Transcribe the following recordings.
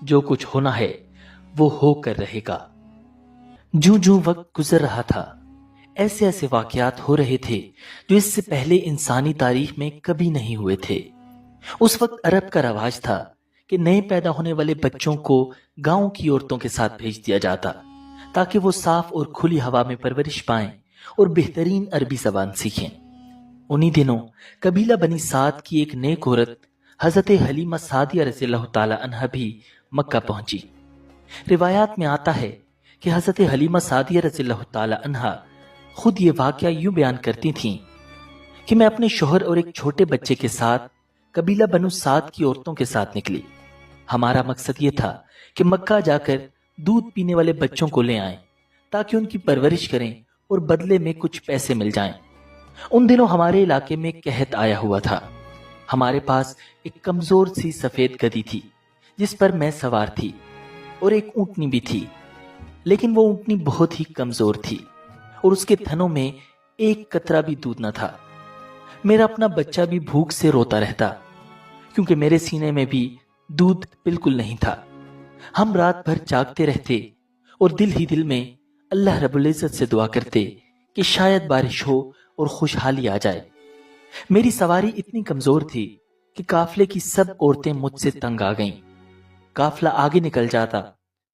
जो कुछ होना है वो हो कर रहेगा। जूं जूं वक्त गुजर रहा था, ऐसे ऐसे वाकयात हो रहे थे जो इससे पहले इंसानी तारीख में कभी नहीं हुए थे। उस वक्त अरब का रवाज था कि नए पैदा होने वाले बच्चों को गांव की औरतों के साथ भेज दिया जाता ताकि वो साफ और खुली हवा में परवरिश पाएं और बेहतरीन अरबी जबान सीखें। उन्हीं दिनों कबीला बनी साद की एक नेक औरत हजरत हलीमा सादिया रज़ियल्लाहु ताला अन्हा भी मक्का पहुंची। रिवायात में आता है कि हजरत हलीमा सादिया रज़ियल्लाहु ताला अन्हा खुद ये वाकया यूं बयान करती थीं कि मैं अपने शोहर और एक छोटे बच्चे के साथ कबीला बनु साद की औरतों के साथ निकली। हमारा मकसद ये था कि मक्का जाकर दूध पीने वाले बच्चों को ले आएं ताकि उनकी परवरिश करें और बदले में कुछ पैसे मिल जाएं। उन दिनों हमारे इलाके में कहत आया हुआ था। हमारे पास एक कमजोर सी सफेद गधी थी जिस पर मैं सवार थी और एक ऊंटनी भी थी, लेकिन वो ऊंटनी बहुत ही कमजोर थी और उसके थनों में एक कतरा भी दूध न था। मेरा अपना बच्चा भी भूख से रोता रहता क्योंकि मेरे सीने में भी दूध बिल्कुल नहीं था। हम रात भर जागते रहते और दिल ही दिल में अल्लाह रब्बुल इज्जत से दुआ करते कि शायद बारिश हो और खुशहाली आ जाए। मेरी सवारी इतनी कमजोर थी कि काफले की सब औरतें मुझसे तंग आ गईं। काफला आगे निकल जाता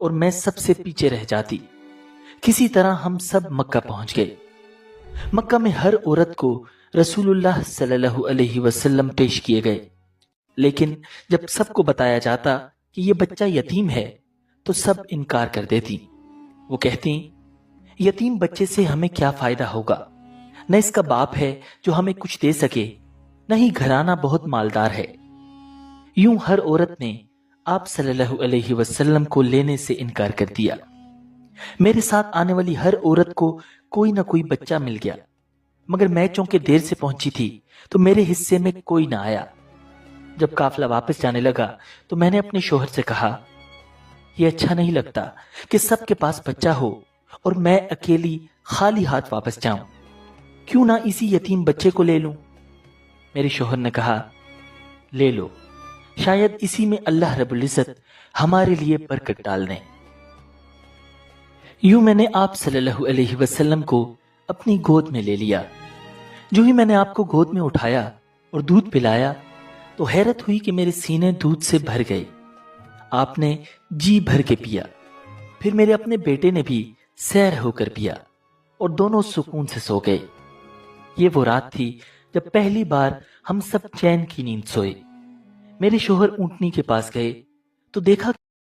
और मैं सबसे पीछे रह जाती। किसी तरह हम सब मक्का पहुंच गए। मक्का में हर औरत को रसूलुल्लाह सल्लल्लाहु अलैहि वसल्लम पेश किए गए, लेकिन जब सबको बताया जाता कि ये बच्चा यतीम है तो सब इनकार कर देती। वो कहती, यतीम बच्चे से हमें क्या फायदा होगा, न इसका बाप है जो हमें कुछ दे सके, न ही घराना बहुत मालदार है। यूं हर औरत ने आप सल्लल्लाहु अलैहि वसल्लम को लेने से इनकार कर दिया। मेरे साथ आने वाली हर औरत को कोई ना कोई बच्चा मिल गया, मगर मैं चूंकि देर से पहुंची थी तो मेरे हिस्से में कोई ना आया। जब काफला वापस जाने लगा तो मैंने अपने शोहर से कहा, यह अच्छा नहीं लगता कि सबके पास बच्चा हो और मैं अकेली खाली हाथ वापस जाऊं। क्यों ना इसी यतीम बच्चे को ले लूं। मेरे शोहर ने कहा, ले लो, शायद इसी में अल्लाह रब्बुल इज्जत हमारे लिए बरकत डाल दें। यूं मैंने आप सल्लल्लाहु अलैहि वसल्लम को अपनी गोद में ले लिया। जो ही मैंने आपको गोद में उठाया और दूध पिलाया तो हैरत हुई कि मेरे सीने दूध से भर गए। आपने जी भर के पिया। फिर मेरे अपने बेटे ने भी सैर होकर पिया और दोनों सुकून से सो गए। ये वो रात थी जब पहली बार हम सब चैन की नींद सोए। मेरे शोहर ऊंटनी के पास गए तो देखा